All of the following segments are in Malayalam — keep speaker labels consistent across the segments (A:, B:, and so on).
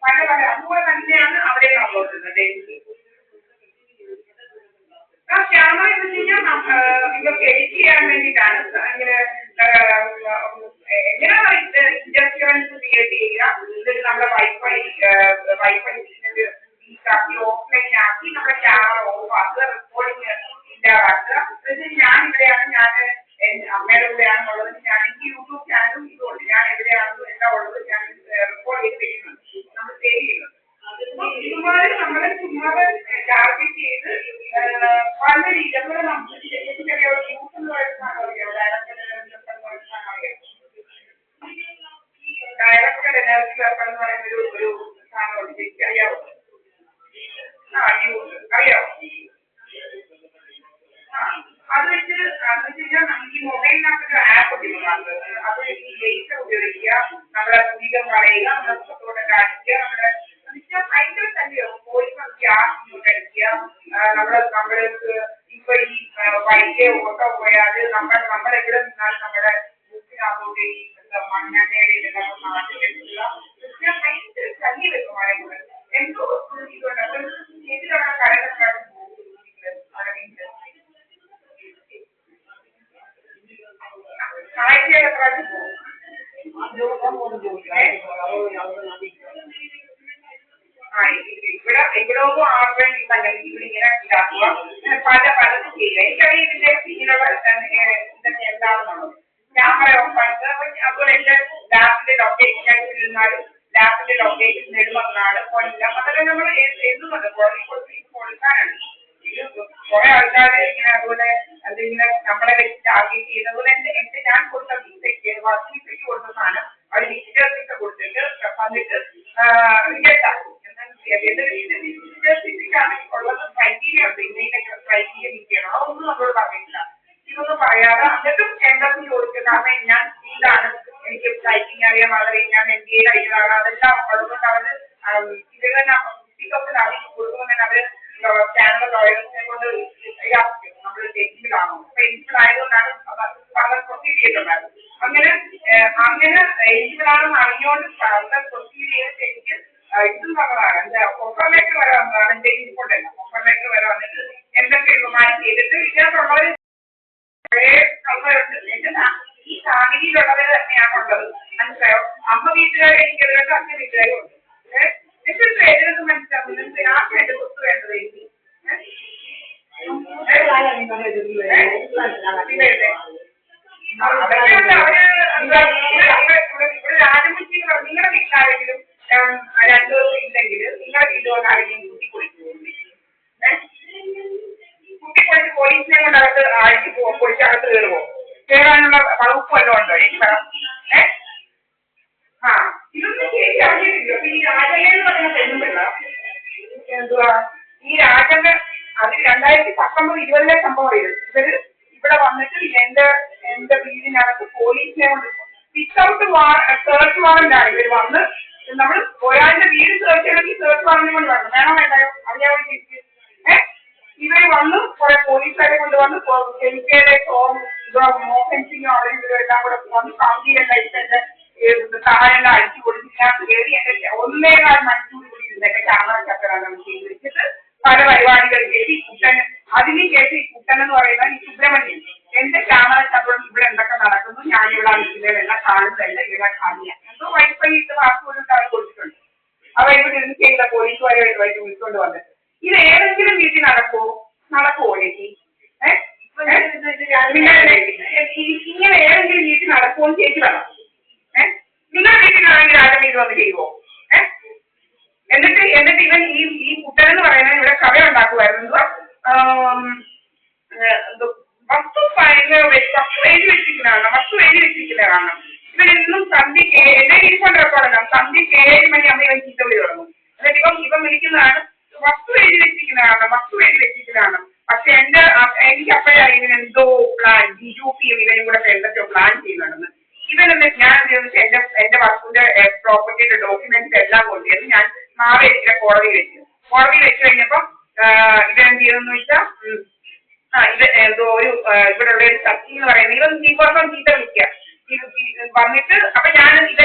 A: പല പല അതുപോലെ തന്നെയാണ് അവിടെ അപ്ലോഡ് ചെയ്യുന്നത്. ക്യാമറ എന്ന് വെച്ച് കഴിഞ്ഞാൽ ഇവർക്ക് എഡിറ്റ് ചെയ്യാൻ വേണ്ടിയിട്ടാണ്. ഇങ്ങനെ എങ്ങനെയാണ് ഇൻറ്റർഫിയറൻസ് ക്രിയേറ്റ് ചെയ്യുക, എന്നിട്ട് നമ്മുടെ വൈഫൈ ആക്കി ഓഫ്ലൈൻ ആക്കി നമ്മുടെ ക്യാമറ ഓഫ് ആക്കുക, റെക്കോർഡിങ് ഇല്ലാതാക്കുക. ഞാൻ ഇവിടെയാണ്, ഞാൻ അമ്മയുടെ കൂടെയാണുള്ളത്, ഞാൻ എനിക്ക് യൂട്യൂബ് ചാനലും ഇതുകൊണ്ട് ഞാൻ എവിടെയാണെന്നും എല്ലാം ഉള്ളത് ഞാൻ റെക്കോർഡ് ചെയ്ത് വെക്കുന്നുണ്ട്, നമ്മൾ സേവ് ചെയ്യുന്നുണ്ട്. ഇതുപോലെ നമ്മളെ ചുമ്മാതെ ടാർഗറ്റ് ചെയ്ത് പല രീതി അതുപോലെ നമുക്ക് ചെറിയ യൂസ് എന്ന് പറയുന്ന സാധനം അറിയാം, ഡയറക്റ്റഡ് എനർജി വെപ്പൺ എന്ന് പറയുന്ന ഒരു സാധനമുണ്ട്, അറിയാമോ? യൂസ് അറിയാമോ? അത് വെച്ച് കഴിഞ്ഞാൽ നമുക്ക് ഈ മൊബൈലിനകത്തൊരു ആപ്പ് കിട്ടുന്നുണ്ട്. അത് ഈ ലേസർ ഉപയോഗിക്കുക, നമ്മുടെ മുഖം കളയുക, നമ്മുടെ മുഖത്തോടെ കാണിക്കുക, നമ്മുടെ ഭയങ്കര തന്നെയോ പോയി ഗ്യാസ് കഴിക്കുക. നമ്മൾക്ക് ഇപ്പൊ ഈ വൈകിയ ഓട്ടോ പോയാൽ നമ്മളെവിടെ നിന്നാലും നമ്മുടെ മുഖിനകത്തോട്ട് ഈ മണ്ണെണ്ണയുടെ നാട്ടിലെത്തുക ഭയങ്കര ചല്ലി വെക്കും. മഴകൾ എന്തോ ഇതുണ്ട് ഇതിലുള്ള കരകളൊക്കെ ആഴ്ചയിൽ എത്ര ഇവിടെ ഒന്നും ആർക്കും ഇവിടെ ഇങ്ങനെ ഇതാക്കുക, പലതും ചെയ്യുക. എനിക്കറിയില്ല ഇങ്ങനെയുള്ള ഇതൊക്കെ എന്താണെന്നുള്ളത്. ക്യാമറ ഓഫ് ആയിട്ട് അതുപോലെ എന്റെ ലാപ്പിന്റെ ലൊക്കേഷൻ ആയിട്ട് ഇരുന്നാലും ലാപ്പിന്റെ ലൊക്കേഷൻ നെടുമങ്ങാട് കൊല്ലം അതൊക്കെ നമ്മൾ എഴുതുന്നുണ്ട്, കൊടുക്കാനാണ്. ഇത് കുറെ ആൾക്കാർ ഇങ്ങനെ അതുപോലെ അതിങ്ങനെ നമ്മളെ വെച്ച് ടാർഗറ്റ് ചെയ്യുന്നതുപോലെ എന്റെ ഞാൻ കൊടുത്ത വിസയ്ക്ക് വർക്ക് വിസയ്ക്ക് കൊടുത്ത സാധനം അവർ വിസിറ്റർ വിസ കൊടുത്തിട്ട് വന്നിട്ട് റിജക്ട് ആക്കും. ഉള്ളത് ക്രൈറ്റീരിയ ഉണ്ട്, ഇന്നൊക്കെ ക്രൈറ്റീരിയ മീറ്റ് ചെയ്യണം, അതൊന്നും നമ്മളോട് പറഞ്ഞിട്ടില്ല. ഇതൊന്നും പറയാതെ എന്നിട്ടും എംബസി കൊടുക്കുക. കാരണം ഞാൻ ഇതാണ്, എനിക്ക് ടൈപ്പിംഗ് അറിയാൻ വളരെ, ഞാൻ MBA കഴിഞ്ഞതാണ്, അതെല്ലാം അതുകൊണ്ട് അവര് ഇത് തന്നെ 50,000 അറിയിച്ച് കൊടുക്കുമ്പോൾ തന്നെ അവര് ചാനൽ ലോയേഴ്സിനെ കൊണ്ട് ഇതാക്കും നമ്മൾ എലിജിബിളാണോ. അപ്പൊ എലിജിബിൾ ആയതുകൊണ്ടാണ് ഫർദർ പ്രൊസീഡ് ചെയ്തിട്ടുണ്ടായത്. അങ്ങനെ എലിജിബിളാണെന്ന് അറിഞ്ഞുകൊണ്ട് ഫർദർ പ്രൊസീഡ് ചെയ്തിട്ട് എനിക്ക് ഇതും പറഞ്ഞതാണ്, എന്താ ഓഫർ ലെറ്റർ വരെ വന്നതാണ്. എന്റെ ഇമ്പോർട്ടല്ല ഓഫർ ലെറ്റർ വരെ വന്നിട്ട് എന്തൊക്കെ റിമാൻഡ് ചെയ്തിട്ട് ഇതിനകത്തുള്ളവർ ഈ ഫാമിലിയിലുള്ളവർ തന്നെയാണുള്ളത്. മനസ്സിലായോ? അമ്മ വീട്ടുകാരെ എനിക്കെതിരായിട്ട് അച്ഛൻ വീട്ടുകാരും ഉണ്ട്. എന്നിട്ട് എതിർത്ത് മനസ്സിലാവുന്നത് ആർക്കും എന്റെ സ്വത്ത് വേണ്ടത് എനിക്ക് ഇവിടെ രാജമുച്ചി നിങ്ങളുടെ വീട്ടിലാരെങ്കിലും 2 ദിവസം ഇല്ലെങ്കിൽ നിങ്ങളുടെ വീട്ടുകൊണ്ട് ആരെങ്കിലും കുട്ടിപ്പൊളിച്ച് പോലീസിനെ കൊണ്ട് അകത്ത് ആഴ്ച പൊളിച്ചകത്ത് കയറുമോ? കയറാനുള്ള വകുപ്പ് വല്ലതും ഉണ്ടോ? എനിക്ക് പറയാം. ഇതൊന്നും ശരി അറിഞ്ഞിട്ടില്ല. അപ്പൊ ഈ രാജനെ എന്ന് പറയുന്ന പെണ്ണുപിള്ള എന്തുവാ ഈ രാജന്റെ അത് 2019-20 സംഭവം ഇത്. ഇവര് ഇവിടെ വന്നിട്ട് എന്റെ വീടിനകത്ത് പോലീസിനെ കൊണ്ട് വിത്തൗട്ട് സെർച്ച് വാറന്റാണ് ഇവർ വന്ന്. നമ്മൾ ഒരാളുടെ വീട് സെർച്ച് ചെയ്യണമെങ്കിൽ സെർച്ച് വാറന്റ് കൊണ്ട് വരണം, വേണോ വേണ്ടായോ അറിയാമോ തിരിച്ച്. ഇവര് വന്ന് കുറെ പോലീസുകാരെ കൊണ്ട് വന്ന് കെമിക്കയുടെ മോഹൻ സിംഗും അവരും ഇവരും എല്ലാം കൂടെ വന്ന് കമ്പിയിലെല്ലാം താഴെല്ലാം അടിച്ചു കൊടുത്തിനകത്ത് കയറി എന്റെ 1.25 മണിക്കൂർ കൂടി ഇരുന്ന് എന്റെ ക്യാമറ ചക്കറാണ് ചെയ്ത് വെച്ചിട്ട് പല പരിപാടികൾ ചെയ്ത് ഈ കുട്ടൻ അതിന് ശേഷം ഈ കുട്ടൻ എന്ന് പറയുന്നത് ഈ സുബ്രഹ്മണ്യൻ എന്റെ ക്യാമറ ചക്കറും ഇവിടെ എന്തൊക്കെ നടക്കുന്നു, ഞാൻ ഇവിടെ നിൽക്കുന്നതെല്ലാം കാണുന്നതല്ല, ഇവിടെ കാണില്ല എന്തോ വൈഫൈ ഇട്ട് പാസ്പോർട്ട് ഇട്ട് കൊടുത്തിട്ടുണ്ട്. അവർ ഇവിടെ ഇരുന്ന് ചെയ്ത പോലീസുകാരുമായിട്ട് വിളിച്ചുകൊണ്ട് വന്നിട്ട് ഇത് ഏതെങ്കിലും വീട്ടിൽ നടക്കുമോ ചേച്ചി? ഇങ്ങനെ ഏതെങ്കിലും വീട്ടിൽ നടക്കുമോ ചേച്ചി വേണം. നിങ്ങളുടെ വീട്ടിലാണെങ്കിൽ ആരും ഇത് വന്ന് ചെയ്യുമോ? എന്നിട്ട് ഇവൻ ഈ കുട്ടനെന്ന് പറയുന്നത് ഇവിടെ കവ ഉണ്ടാക്കുമായിരുന്നു. വസ്തു എഴുതി വെച്ചിരിക്കുന്ന കാരണം ഇവരെന്നും സന്ധ്യക്ക് എന്നെ ഇരിക്കൊണ്ട് റെക്കോർഡല്ല, സന്ധ്യക്ക് 7 മണിയാകുമ്പോൾ ഇവൻ ചീത്ത വിളി തുടങ്ങും. എന്നിട്ട് ഇവൻ വിളിക്കുന്നതാണ് വസ്തു എഴുതി വെച്ചിരിക്കുന്നതാണ്. പക്ഷെ എനിക്ക് അപ്പോഴാണ് ഇവനെന്തോ പ്ലാൻ ജിജുപിയും ഇവനും കൂടെ എന്തൊക്കെയോ പ്ലാൻ ചെയ്യുന്നുണ്ടെന്ന്. ഇവനെന്ന് ഞാൻ എന്റെ വസ്തുവിന്റെ പ്രോപ്പർട്ടിയുടെ ഡോക്യുമെന്റ്സ് എല്ലാം കൊണ്ടുവന്ന് ഞാൻ നാളെ എനിക്ക് കോടതി വെച്ചു കഴിഞ്ഞപ്പം ഇവരെന്ത് ചെയ്തെന്ന് വെച്ചാൽ ഇത് എന്തോ ഇവിടെ ഉള്ള ഒരു സത്യം എന്ന് പറയുന്നത് ഇവൻ ദീപം ചീത്ത വിളിക്കുക വന്നിട്ട് അപ്പൊ ഞാൻ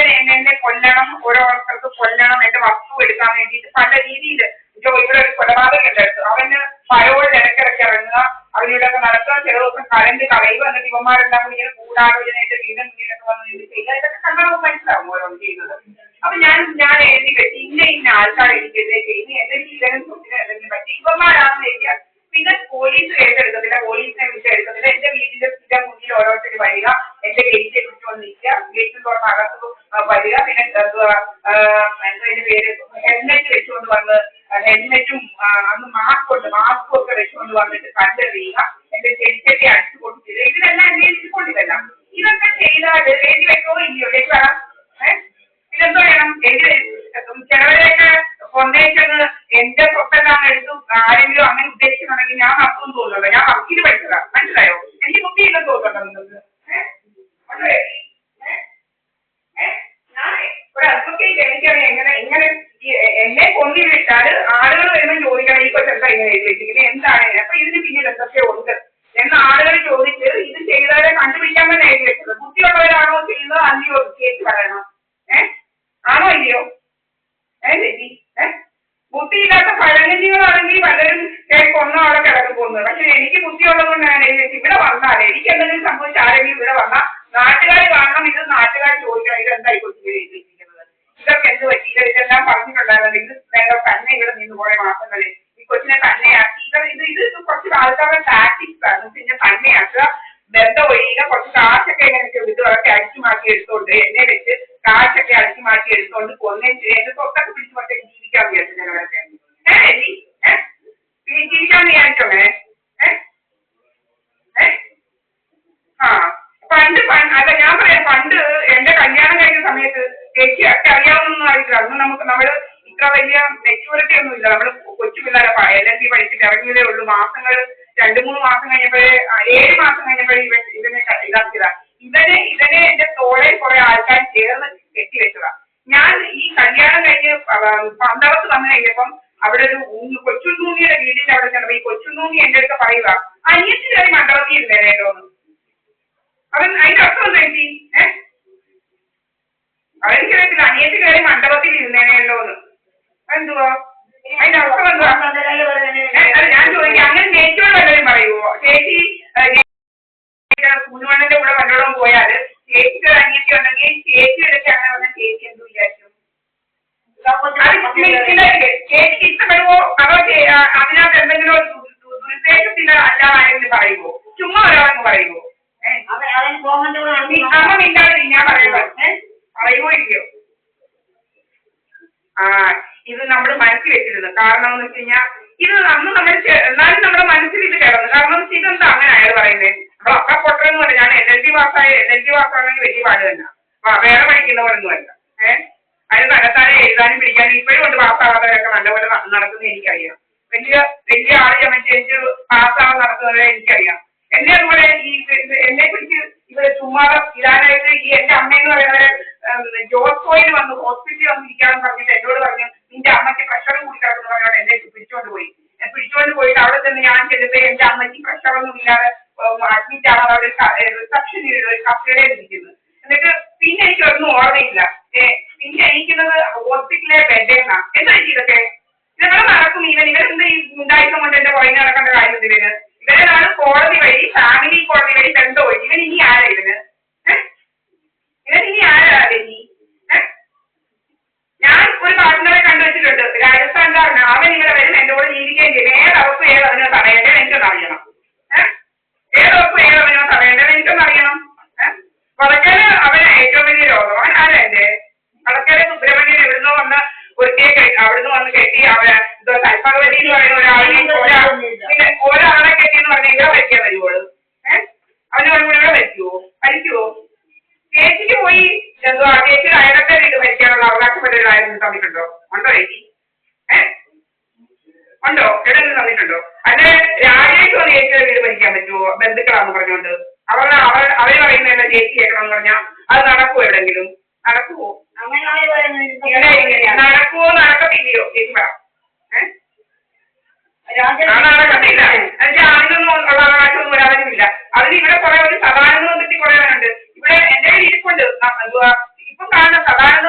A: എന്നെ കൊല്ലണം, ഓരോരുത്തർക്ക് കൊല്ലണം, എന്റെ വസ്തു എടുക്കണം അവന്റെ രീതിയിൽ ഇവിടെ ഒരു കൊലപാതകം ഉണ്ടായിരുന്നു. അവന് പഴവോട് ഇടയ്ക്കിടയ്ക്ക് ഇറങ്ങുക, അവരിവിടെയൊക്കെ നടക്കുക, ചില ദിവസം കറണ്ട് കളയുക, എന്നിട്ട് ഇവന്മാരെല്ലാം കൂടി ഇങ്ങനെ കൂടാലോചനയായിട്ട് വീണ്ടും മുന്നിലൊക്കെ വന്ന് ഇത് ചെയ്യുക. ഇതൊക്കെ കണ്ടാൽ നമുക്ക് മനസ്സിലാവും ഓരോന്ന് ചെയ്യുന്നത്. അപ്പൊ ഞാൻ എഴുതി വെച്ച് ഇന്ന ആൾക്കാർ എനിക്കെതിരെ ചെയ്യുന്നു, എന്റെ ജീവനും സ്വത്തിനും എന്തെങ്കിലും പറ്റി ഇവന്മാരാണെന്ന് എഴുതിയാൽ പിന്നെ പോലീസ് കേസെടുക്കത്തില്ല, പോലീസിനെ വിളിച്ചെടുക്കത്തില്ല. എന്റെ വീടിന്റെ സ്ഥിരം മുന്നിൽ ഓരോരുത്തർ വരിക, എന്റെ ഗേറ്റ് പിടിച്ചുകൊണ്ട് നിൽക്കുക, ഗേറ്റിൽ തുറന്ന് അകത്ത് വരിക, പിന്നെ എന്റെ പേര് ഹെൽമെറ്റ് വെച്ചുകൊണ്ട് വന്ന് ഹെൽമെറ്റും അന്ന് മാസ്കും ഒക്കെ വെച്ചുകൊണ്ട് വന്നിട്ട് കല്ലെറിയുക, എന്റെ ചെടിച്ചെടി അടിച്ചു കൊടുത്തില്ല. ഇതിനെല്ലാം എന്നെ ഇരിക്കൊണ്ടില്ല. ഇതൊക്കെ ചെയ്താൽ എഴുതി വെക്കോ ഇല്ലയോ ചേച്ചാ? ഇതെന്തോ വേണം എഴുതി ചിലവരെയൊക്കെ കൊണ്ടേച്ചത് എന്റെ സ്വത്തെല്ലാം എടുത്തു ആരെങ്കിലും അങ്ങനെ ഉദ്ദേശിക്കുന്നുണ്ടെങ്കിൽ ഞാൻ നടത്തുമെന്ന് തോന്നുന്നുണ്ടോ? ഞാൻ വക്കീൽ പഠിച്ചതാ, മനസ്സിലായോ? എനിക്ക് ബുദ്ധിയില്ലെന്ന് തോന്നുന്നുണ്ടോ നിങ്ങൾക്ക്? ഒരു അഡ്വക്കേറ്റ് എനിക്കറിയാം എങ്ങനെ എന്നെ കൊന്നി വിട്ടാൽ ആളുകൾ വരുമ്പോൾ ചോദിക്കണം ഈ കൊച്ചെന്താ ഇങ്ങനെ എഴുതി വെച്ചിരിക്കുന്നത്, എന്താണ്, അപ്പൊ ഇതിന് പിന്നിൽ എന്തൊക്കെ ഉണ്ട് എന്ന് ആളുകൾ ചോദിച്ച് ഇത് ചെയ്തവരെ കണ്ടുപിടിക്കാൻ തന്നെ എഴുതി വെച്ചത്. ബുദ്ധിയുള്ളവരാണോ ചെയ്യുന്നത് അല്ലയോ കേസ് പറയണം. ആണോ ഇല്ലയോ? ചേച്ചി ബുദ്ധിയില്ലാത്ത പഴങ്കഞ്ഞികളാണെങ്കിൽ പലരും കൊന്ന അവിടെ കിടന്നു പോകുന്നത്. പക്ഷെ എനിക്ക് ബുദ്ധിയുള്ളതുകൊണ്ട് ഞാൻ എഴുതി വെച്ച് ഇവിടെ വന്നാൽ എനിക്ക് എന്തെങ്കിലും സംഭവിച്ച ആരെങ്കിലും ഇവിടെ വന്നാൽ നാട്ടുകാർ കാണണം, ഇത് നാട്ടുകാർ ചോദിക്കണം ഇതെന്തായി കൊച്ചിങ്ങനെ എഴുതി വെച്ചിരിക്കുന്നത്, ഇതൊക്കെ എന്ത് പറ്റി, ഇതെല്ലാം പറഞ്ഞിട്ടുണ്ടായിരുന്നു. ഇത് വേറെ തന്നെ ഇവിടെ നിന്ന് കുറെ മാസങ്ങളിൽ ഈ കൊച്ചിനെ തന്നെയാക്കി ഇത് കുറച്ച് ആൾക്കാരുടെ ടാക്ടിക്സ് ആണ്. പിന്നെ തന്നെയാക്കുക, ബന്ധം ഒഴിയുക, കുറച്ച് കാശൊക്കെ എങ്ങനെ ചെയ്തിട്ട് അതൊക്കെ അടിച്ചു മാറ്റി എടുത്തോണ്ട് എന്നെ വെച്ച് കാശൊക്കെ അടിച്ചു മാറ്റി എടുത്തോണ്ട് കൊന്നേം എന്റെ സ്വത്തൊക്കെ പിടിച്ചു മറ്റേ ജീവിക്കാൻ വിചാരിച്ചു ഞങ്ങളൊക്കെ. ജീവിക്കാൻ വിചാരിച്ചോങ്ങനെ അല്ല ഞാൻ പറയാം, പണ്ട് എന്റെ കല്യാണം കഴിഞ്ഞ സമയത്ത് ചേച്ചിയൊക്കെ അറിയാവുന്നൊന്നും ആയിട്ടില്ല. അന്ന് നമ്മള് ഇത്ര വലിയ മെച്യൂരിറ്റി ഒന്നും ഇല്ല. നമ്മള് കൊച്ചു പിള്ളേരെ LLB പഠിച്ചിട്ട് ഇറങ്ങിയതേ ഉള്ളൂ. മാസങ്ങൾ 2-3 മാസം കഴിഞ്ഞപ്പോഴേ 7 മാസം കഴിഞ്ഞപ്പോഴേ ഇവനെ ഇതാക്കിയതാ. ഇവനെ എന്റെ തോളെ കുറെ ആൾക്കാർ ചേർന്ന് കെട്ടിവെച്ചതാ. ഞാൻ ഈ കല്യാണം കഴിഞ്ഞ് പന്തളത്ത് വന്നു കഴിഞ്ഞപ്പം അവിടെ ഒരു കൊച്ചുണ്ണൂങ്ങിയുടെ വീടിന്റെ അവിടെ ചെന്നപ്പോ ഈ കൊച്ചുണ്ണൂങ്ങി എന്റെ അടുത്ത് പറയുക അനിയത്തി കയറി മണ്ഡപത്തിൽ ഇരുന്നേനേട്ടോന്ന്. അതിന്റെ അർത്ഥം എന്താ ചേച്ചി? അതെനിക്കറിയത്തില്ല. അനിയത്തി കയറി മണ്ഡപത്തിൽ ഇരുന്നേനേല്ലോന്ന് എന്തുവാ അതിന്റെ അർത്ഥം എന്തുവാ? ഞാൻ ചോദിക്കാം, അങ്ങനെ ചേച്ചിയോട് വല്ലതും പറയുവോ? ചേച്ചി കുഞ്ഞുമണ്ണന്റെ കൂടെ വല്ലതും പോയാല് ചേച്ചിക്ക് ഒരു അനിയത്തി ഉണ്ടെങ്കിൽ ചേച്ചി എടുത്ത് അങ്ങനെ വന്ന ചേച്ചി എന്ത് വിചാരിക്കും? ചേച്ചിക്ക് ഇഷ്ടപ്പെടുവോ? അതോ അതിനകത്ത് എന്തെങ്കിലും ദുരുദ്ദേശത്തിന് അല്ലാതെ ആരെങ്കിലും പറയുവോ? ചുമ്മാ ഒരാളെന്ന് പറയുവോ? അമ്മ മിണ്ടാതെ ഞാൻ പറയുമോ ഇല്ലയോ? ഇത് നമ്മൾ മനസ്സിൽ വെച്ചിരുന്നു. കാരണം എന്ന് വെച്ച് കഴിഞ്ഞാൽ ഇത് അന്ന് നമ്മൾ എന്നാലും നമ്മുടെ മനസ്സിൽ ഇത് കിടന്നു. കാരണം എന്ന് വെച്ചാൽ ഇതെന്താ അങ്ങനെ അയാൾ പറയുന്നത്? നമ്മൾ അക്ക പൊട്ടരെന്ന് പറഞ്ഞു. ഞാൻ LLB പാസ്സാണെങ്കിൽ വലിയ പാട് തന്നെ, വേറെ പഠിക്കുന്നവരൊന്നും അല്ല. അതിന് തന്നെത്താനെ എഴുതാനും പിടിക്കാനും ഇപ്പോഴും കൊണ്ട് പാസ്സാകാത്തവരൊക്കെ നല്ലപോലെ നടക്കുന്നത് എനിക്കറിയാം. വലിയ ആള് ചമച്ച് പാസ്സാകാൻ നടത്തുന്നവരെ എനിക്കറിയാം. എന്നെ അതുപോലെ എന്നെ പിടിച്ച് ഇവിടെ ചുമ്മാതെ ഇടാനായിട്ട് ഈ എന്റെ അമ്മയെന്ന് പറയുന്നവരെ ജോസ്കോയിൽ വന്ന് ഹോസ്പിറ്റലിൽ വന്നിരിക്കാന്ന് പറഞ്ഞിട്ട് എന്നോട് പറഞ്ഞു നിന്റെ അമ്മയ്ക്ക് പ്രഷർ കൂടിക്കാണെന്ന് പറഞ്ഞാൽ എന്നെ പിടിച്ചോണ്ട് പോയി. പിടിച്ചോണ്ട് പോയിട്ട് അവിടെ ചെന്ന് ഞാൻ ചെല്ലുമ്പോ എന്റെ അമ്മയ്ക്ക് പ്രഷറൊന്നും ഇല്ലാതെ അഡ്മിറ്റ് ആവാൻ അവിടെ റിസപ്ഷനിൽ ഒരു കസേരയിൽ ഇരിക്കുന്നത്. എന്നിട്ട് പിന്നെ എനിക്കൊന്നും ഓർമ്മയില്ല. പിന്നെ എണീക്കുന്നത് ഹോസ്പിറ്റലിലെ ബെഡേന്നാ. എന്താ ഇതൊക്കെ? ഇതെവിടെ നടക്കും? ഇവരെന്ത് ഈ ഉണ്ടായിട്ട് കൊണ്ട് എന്റെ പുറകെ നടക്കേണ്ട കാര്യം ഇവന്? ഇവരാണ് കോടതി വഴി, ഫാമിലി കോടതി വഴി ബന്ധം വഴി. ഇവൻ ഇനി ആരാ ഇവന്? ഇനി ഞാൻ ഒരു പാർട്ട്ണറെ കണ്ടുവച്ചിട്ടുണ്ട്, രാജസ്ഥാൻകാരനാണ്. അവൻ ഇങ്ങനെ വരും, എന്റെ കൂടെ ജീവിക്കുകയും ചെയ്യും. ഏതവർക്ക് ഏതവനോ തടയേണ്ടത് എനിക്കൊന്ന് അറിയണം. ഏതവർക്ക് ഏതവനോ തടയേണ്ടത് എനിക്കൊന്ന് അറിയണം. വടക്കേല് അവന് ഏറ്റവും വലിയ രോഗം. അവൻ ആരാ എന്റെ? വടക്കേലെ സുബ്രഹ്മണ്യൻ എവിടുന്നോ വന്ന് ഒരുത്തിയെ അവിടുന്ന് വന്ന് കെട്ടി അവന് കൽപ്പകവതി എന്ന് പറയുന്ന ഒരാളെ കെട്ടിയെന്ന് പറഞ്ഞാൽ ഇവിടെ വയ്ക്കാൻ വരുവോള്? അവന് ഇവിടെ വയ്ക്കുവോ? വരിക്കുവോ? ചേച്ചിക്ക് പോയി എന്തുവാ ചേച്ചിയുടെ അയലത്തെ വീട് ഭരിക്കാനുള്ള അവകാശപ്പെട്ടവരായിരുന്നു തന്നിട്ടുണ്ടോ? ഉണ്ടോ ചേച്ചി? ഉണ്ടോ? എവിടെയെങ്കിലും തന്നിട്ടുണ്ടോ? അല്ലെ രാജേഷ് വന്ന് ചേച്ചിയുടെ വീട് ഭരിക്കാൻ പറ്റുമോ ബന്ധുക്കളാന്ന് പറഞ്ഞുകൊണ്ട്? അവര് പറയുന്നതല്ല ചേച്ചി കേൾക്കണമെന്ന് പറഞ്ഞാൽ അത് നടക്കുവോ? എവിടെങ്കിലും നടക്കുവോ? നടക്കുവോ? നടക്കത്തില്ലയോ? ചേച്ചി പറ. നടക്കത്തില്ല. എന്നുവെച്ചാൽ അതിനൊന്നും ഉള്ള അവകാശമൊന്നും ഒരാളില്ല. അതിന് ഇവിടെ കുറെ ഒരു സദാനന്ദം കിട്ടി കുറേ ഉണ്ട്. ഇവിടെ എന്റെ ഇരിപ്പുണ്ട്. എന്തുവാ ഇപ്പൊ കാണുന്ന സദാനന്ദ